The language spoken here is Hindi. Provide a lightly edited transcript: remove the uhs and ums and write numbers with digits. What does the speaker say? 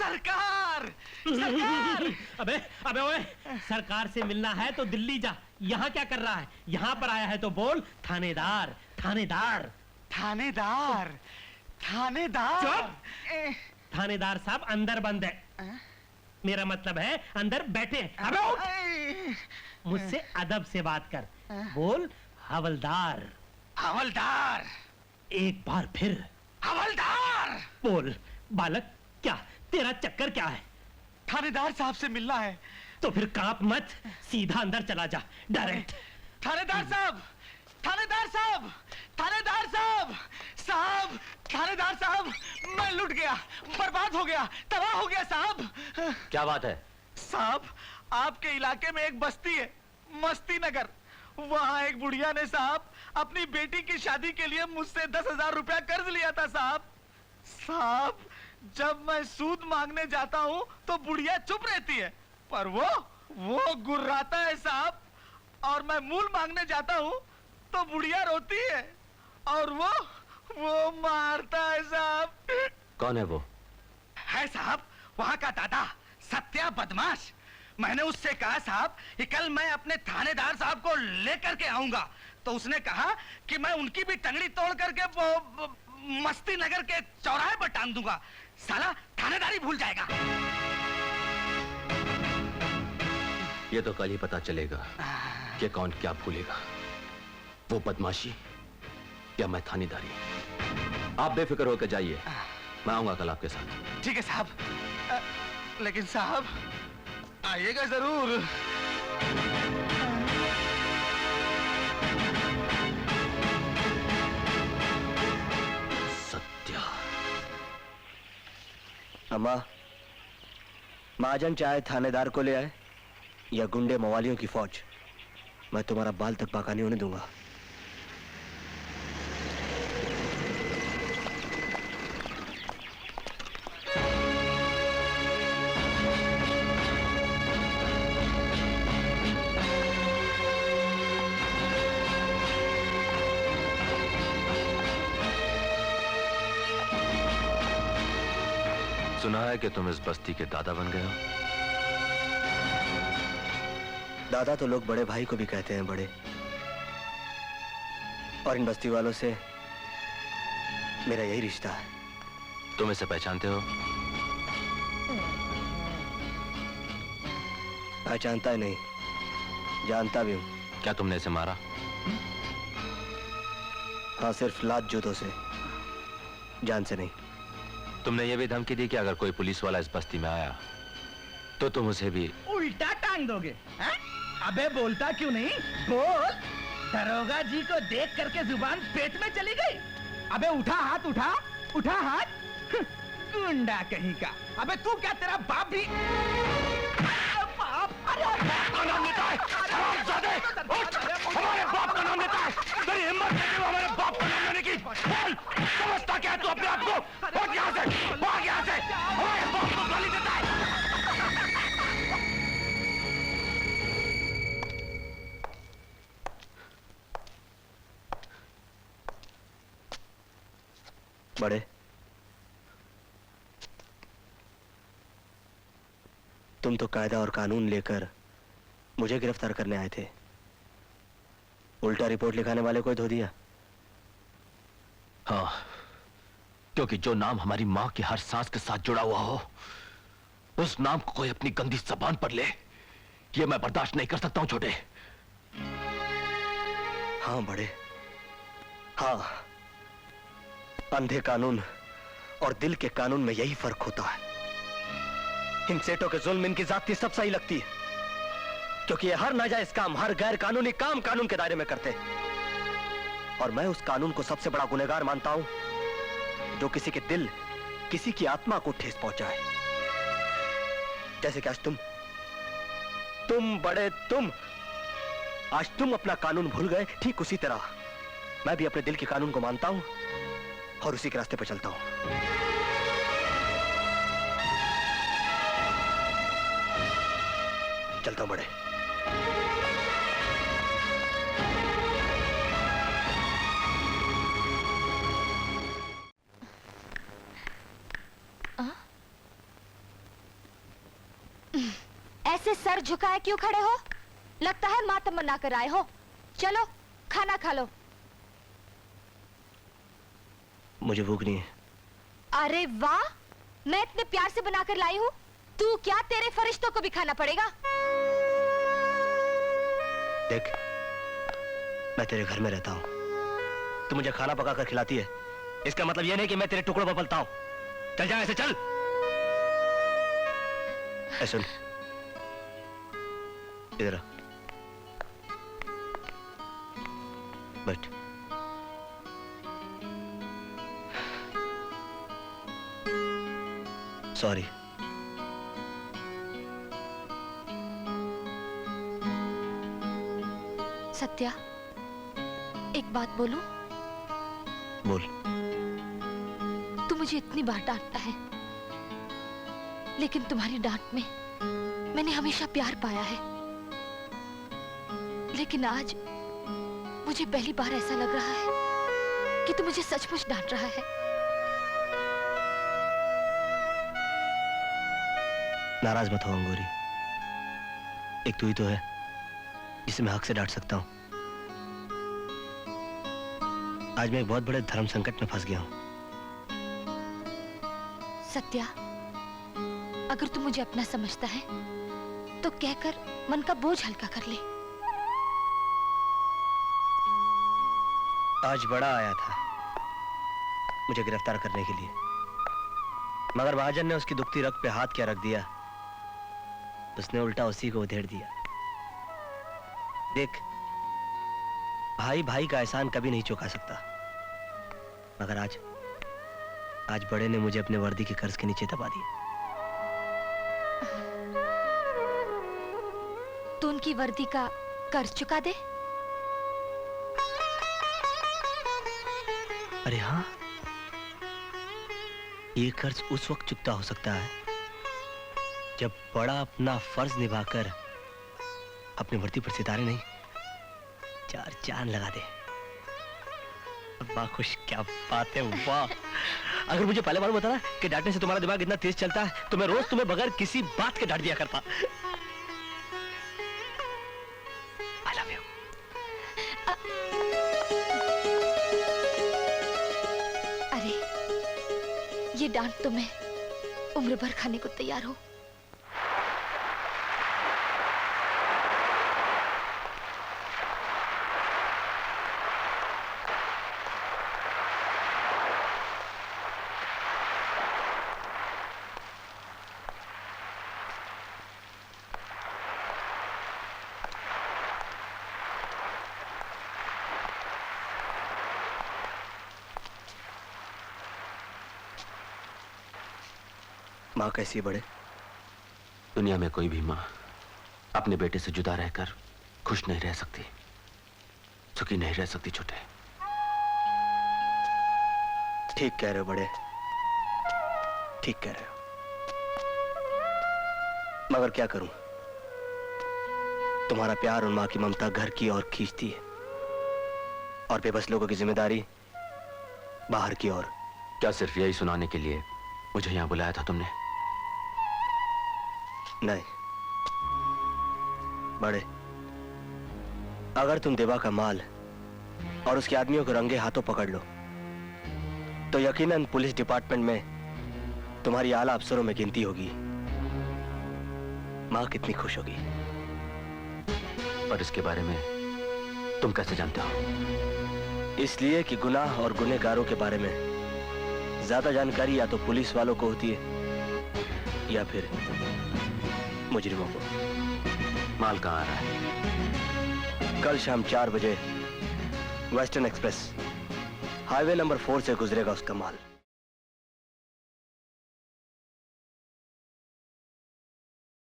सरकार, सरकार। अबे अबे ओए, सरकार से मिलना है तो दिल्ली जा, यहाँ क्या कर रहा है? यहाँ पर आया है तो बोल। थानेदार, थानेदार, थानेदार, थानेदार। थानेदार साहब अंदर बंद है। मेरा मतलब है अंदर बैठे हैं। अबे उठ, मुझसे अदब से बात कर। बोल हवलदार। हवलदार। एक बार फिर हवलदार। बोल बालक, क्या तेरा चक्कर क्या है? थानेदार साहब से मिलना है। तो फिर कांप मत, सीधा अंदर चला जा, डायरेक्ट। थानेदार साहब, थानेदार साहब, थानेदार साहब, साहब, थानेदार साहब, मैं लुट गया, बर्बाद हो गया, तबाह हो गया साहब। क्या बात है? साहब, आपके इलाके में एक बस्ती है, मस्ती नगर। वहाँ एक बुढ़िया ने साहब अपनी बेटी की शादी के लिए मुझसे 10,000 रुपया कर्ज लिया था साहब। साहब, जब मैं सूद मांगने जाता हूँ तो बुढ़िया चुप रहती है, पर वो गुर्राता है साहब। और मैं मूल मांगने जाता हूँ तो बुढ़िया रोती है और वो मारता है साहब। कौन है वो? है साहब वहाँ का दादा, सत्या बदमाश। मैंने उससे कहा साहब कि कल मैं अपने थानेदार साहब को लेकर के आऊंगा, तो उसने कहा कि मैं उनकी भी टंगड़ी तोड़ करके वो मस्ती नगर के चौराहे पर टांग दूंगा। साला थानेदारी भूल जाएगा। ये तो कल ही पता चलेगा कि कौन क्या भूलेगा, वो बदमाशी या मैं थानेदारी। आप बेफिक्र होकर जाइए, मैं आऊंगा कल आपके साथ। ठीक है साहब, लेकिन साहब आइएगा जरूर। सत्या। अम्मा, महाजन चाहे थानेदार को ले आए या गुंडे मवालियों की फौज, मैं तुम्हारा बाल तक बाका नहीं होने दूंगा। सुना है कि तुम इस बस्ती के दादा बन गए हो। दादा तो लोग बड़े भाई को भी कहते हैं बड़े, और इन बस्ती वालों से मेरा यही रिश्ता है। तुम इसे पहचानते हो? पहचानता ही नहीं, जानता भी हूं। क्या तुमने इसे मारा? हाँ, सिर्फ लात जूतों से, जान से नहीं। तुमने ये भी धमकी दी कि अगर कोई पुलिस वाला इस बस्ती में आया तो तुम उसे भी उल्टा टांग दोगे? हैं? अबे बोलता क्यों नहीं? बोल। दरोगा जी को देख करके जुबान पेट में चली गई। अबे उठा हाथ, उठा उठा हाथ। गुंडा कहीं का। अबे तू क्या, तेरा बाप भी? बाप? अरे बाप का नाम लेता है? हरामजादे! उठ! हमारे बाप का नाम लेता है? तेरी हिम्मत कैसे हुई हमारे बाप का नाम लेने की? बोल! समझता क्या है तू अपने आप को? उठ यहाँ से! भाग यहाँ से! हमारे बाप को गाली देता है? बड़े, तुम तो कायदा और कानून लेकर मुझे गिरफ्तार करने आए थे, उल्टा रिपोर्ट लिखाने वाले को धो दिया। हाँ, क्योंकि जो नाम हमारी मां की हर सांस के साथ जुड़ा हुआ हो, उस नाम को कोई अपनी गंदी जबान पर ले, ये मैं बर्दाश्त नहीं कर सकता हूं छोटे। हाँ बड़े, हाँ, अंधे कानून और दिल के कानून में यही फर्क होता है। इन सेठों के जुल्म इनकी जाति सब सही लगती है, क्योंकि ये हर नाजायज काम, हर गैर कानूनी काम कानून के दायरे में करते हैं। और मैं उस कानून को सबसे बड़ा गुनहगार मानता हूं जो किसी के दिल, किसी की आत्मा को ठेस पहुंचाए। जैसे कि आज तुम बड़े, आज तुम अपना कानून भूल गए, ठीक उसी तरह मैं भी अपने दिल के कानून को मानता हूं और उसी के रास्ते पर चलता हूं। चलता हूं बड़े। ऐसे सर झुकाए क्यों खड़े हो? लगता है माँ तमन्ना कर आए हो। चलो खाना खा लो। मुझे भूख नहीं है। अरे वाह, मैं इतने प्यार से बनाकर लाई हूँ, तू क्या तेरे फरिश्तों को भी खाना पड़ेगा? देख, मैं तेरे घर में रहता हूँ, तू मुझे खाना पका कर खिलाती है, इसका मतलब यह नहीं कि मैं तेरे टुकड़ों पर पलता हूँ। चल जा ऐसे, चल। ऐ सुन, इधर आ, बैठ। सॉरी। सत्या, एक बात बोलूं? बोल। तू मुझे इतनी बार डांटता है, लेकिन तुम्हारी डांट में मैंने हमेशा प्यार पाया है। लेकिन आज मुझे पहली बार ऐसा लग रहा है कि तू मुझे सचमुच डांट रहा है। नाराज मत हो अंगूरी, एक तू ही तो है जिसे मैं हक से डांट सकता हूं। आज मैं एक बहुत बड़े धर्म संकट में फंस गया हूं। सत्या, अगर तू मुझे अपना समझता है तो कहकर मन का बोझ हल्का कर ले। आज बड़ा आया था मुझे गिरफ्तार करने के लिए, मगर महाजन ने उसकी दुखती रग पे हाथ क्या रख दिया, उसने उल्टा उसी को उधेड़ दिया। देख, भाई भाई का एहसान कभी नहीं चुका सकता, मगर आज बड़े ने मुझे अपने वर्दी के कर्ज के नीचे दबा दिया। तू उनकी वर्दी का कर्ज चुका दे। अरे हाँ, ये कर्ज उस वक्त चुकता हो सकता है जब बड़ा अपना फर्ज निभाकर अपनी वर्दी पर सितारे नहीं, 4 चांद लगा दे। वाह खुश, क्या बात है, वाह। अगर मुझे पहले मालूम होता ना कि डांटने से तुम्हारा दिमाग इतना तेज चलता है तो मैं रोज तुम्हें बगैर किसी बात के डांट दिया करता। I love you। अरे, ये डांट तो मैं उम्र भर खाने को तैयार हूँ। माँ कैसी है बड़े? दुनिया में कोई भी माँ अपने बेटे से जुदा रहकर खुश नहीं रह सकती, सुखी नहीं रह सकती छोटे। ठीक कह रहे हो बड़े, ठीक कह रहे हो, मगर क्या करूं, तुम्हारा प्यार और माँ की ममता घर की ओर खींचती है और बेबस लोगों की जिम्मेदारी बाहर की ओर। क्या सिर्फ यही सुनाने के लिए मुझे यहाँ बुलाया था तुमने? नहीं बड़े, अगर तुम देवा का माल और उसके आदमियों को रंगे हाथों पकड़ लो तो यकीनन पुलिस डिपार्टमेंट में तुम्हारी आला अफसरों में गिनती होगी। माँ कितनी खुश होगी। पर इसके बारे में तुम कैसे जानते हो? इसलिए कि गुनाह और गुनहगारों के बारे में ज्यादा जानकारी या तो पुलिस वालों को होती है या फिर मुजरिमों को। माल कहाँ आ रहा है? कल शाम 4 बजे वेस्टर्न एक्सप्रेस हाईवे नंबर 4 से गुजरेगा उसका माल।